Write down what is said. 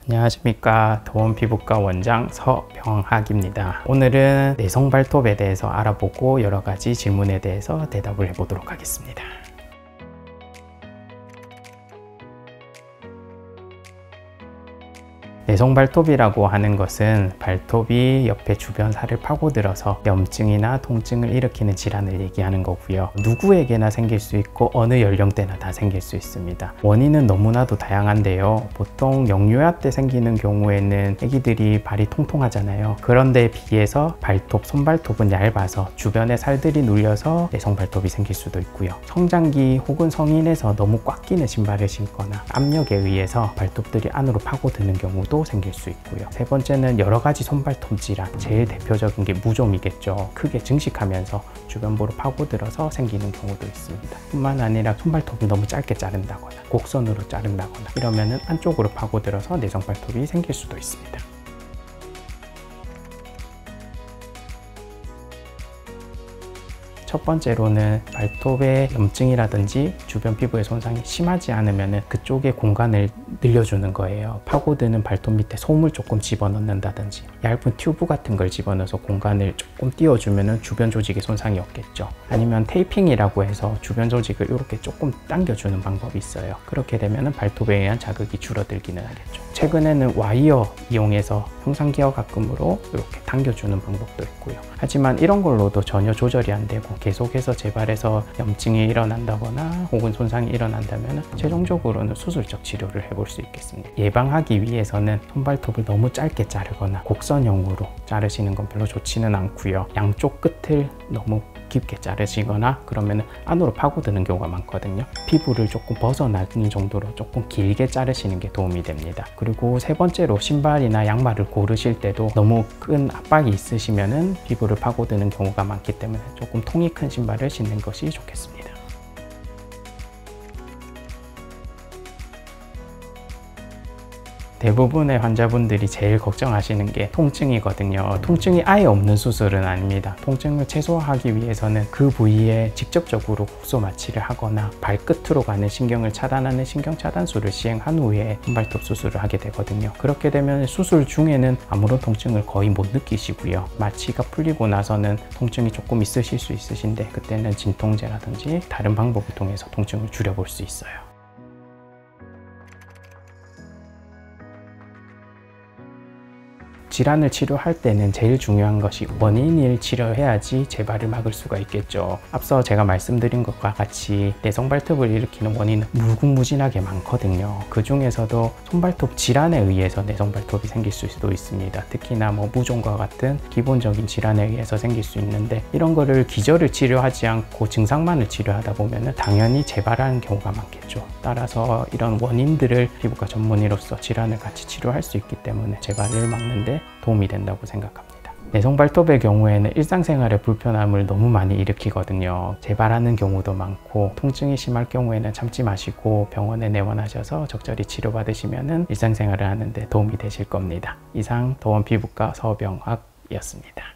안녕하십니까, 도원피부과 원장 서병학입니다. 오늘은 내성 발톱에 대해서 알아보고 여러가지 질문에 대해서 대답을 해보도록 하겠습니다. 내성 발톱이라고 하는 것은 발톱이 옆에 주변 살을 파고들어서 염증이나 통증을 일으키는 질환을 얘기하는 거고요. 누구에게나 생길 수 있고 어느 연령대나 다 생길 수 있습니다. 원인은 너무나도 다양한데요. 보통 영유아 때 생기는 경우에는 아기들이 발이 통통하잖아요. 그런데 비해서 발톱, 손발톱은 얇아서 주변에 살들이 눌려서 내성 발톱이 생길 수도 있고요. 성장기 혹은 성인에서 너무 꽉 끼는 신발을 신거나 압력에 의해서 발톱들이 안으로 파고드는 경우도 생길 수 있고요. 세 번째는 여러 가지 손발톱 질환, 제일 대표적인 게 무좀이겠죠. 크게 증식하면서 주변부로 파고들어서 생기는 경우도 있습니다. 뿐만 아니라 손발톱을 너무 짧게 자른다거나 곡선으로 자른다거나 이러면은 안쪽으로 파고들어서 내성 발톱이 생길 수도 있습니다. 첫 번째로는 발톱의 염증이라든지 주변 피부의 손상이 심하지 않으면 그쪽에 공간을 늘려주는 거예요. 파고드는 발톱 밑에 솜을 조금 집어넣는다든지 얇은 튜브 같은 걸 집어넣어서 공간을 조금 띄워주면 주변 조직에 손상이 없겠죠. 아니면 테이핑이라고 해서 주변 조직을 이렇게 조금 당겨주는 방법이 있어요. 그렇게 되면 발톱에 의한 자극이 줄어들기는 하겠죠. 최근에는 와이어 이용해서 형상기어가끔으로 이렇게 당겨주는 방법도 있고요. 하지만 이런 걸로도 전혀 조절이 안 되고 계속해서 재발해서 염증이 일어난다거나 혹은 손상이 일어난다면 최종적으로는 수술적 치료를 해볼 수 있겠습니다. 예방하기 위해서는 손발톱을 너무 짧게 자르거나 곡선형으로 자르시는 건 별로 좋지는 않고요. 양쪽 끝을 너무 깊게 자르시거나 그러면 안으로 파고드는 경우가 많거든요. 피부를 조금 벗어나는 정도로 조금 길게 자르시는 게 도움이 됩니다. 그리고 세 번째로 신발이나 양말을 고르실 때도 너무 큰 압박이 있으시면은 피부를 파고드는 경우가 많기 때문에 조금 통이 큰 신발을 신는 것이 좋겠습니다. 대부분의 환자분들이 제일 걱정하시는 게 통증이거든요. 통증이 아예 없는 수술은 아닙니다. 통증을 최소화하기 위해서는 그 부위에 직접적으로 국소 마취를 하거나 발끝으로 가는 신경을 차단하는 신경 차단술을 시행한 후에 손발톱 수술을 하게 되거든요. 그렇게 되면 수술 중에는 아무런 통증을 거의 못 느끼시고요. 마취가 풀리고 나서는 통증이 조금 있으실 수 있으신데 그때는 진통제라든지 다른 방법을 통해서 통증을 줄여볼 수 있어요. 질환을 치료할 때는 제일 중요한 것이 원인을 치료해야지 재발을 막을 수가 있겠죠. 앞서 제가 말씀드린 것과 같이 내성 발톱을 일으키는 원인은 무궁무진하게 많거든요. 그 중에서도 손발톱 질환에 의해서 내성 발톱이 생길 수도 있습니다. 특히나 무좀과 같은 기본적인 질환에 의해서 생길 수 있는데 이런 거를 기저를 치료하지 않고 증상만을 치료하다 보면 당연히 재발하는 경우가 많겠죠. 따라서 이런 원인들을 피부과 전문의로서 질환을 같이 치료할 수 있기 때문에 재발을 막는데 도움이 된다고 생각합니다. 내성 발톱의 경우에는 일상생활에 불편함을 너무 많이 일으키거든요. 재발하는 경우도 많고 통증이 심할 경우에는 참지 마시고 병원에 내원하셔서 적절히 치료받으시면 일상생활을 하는데 도움이 되실 겁니다. 이상 도원피부과 서병학이었습니다.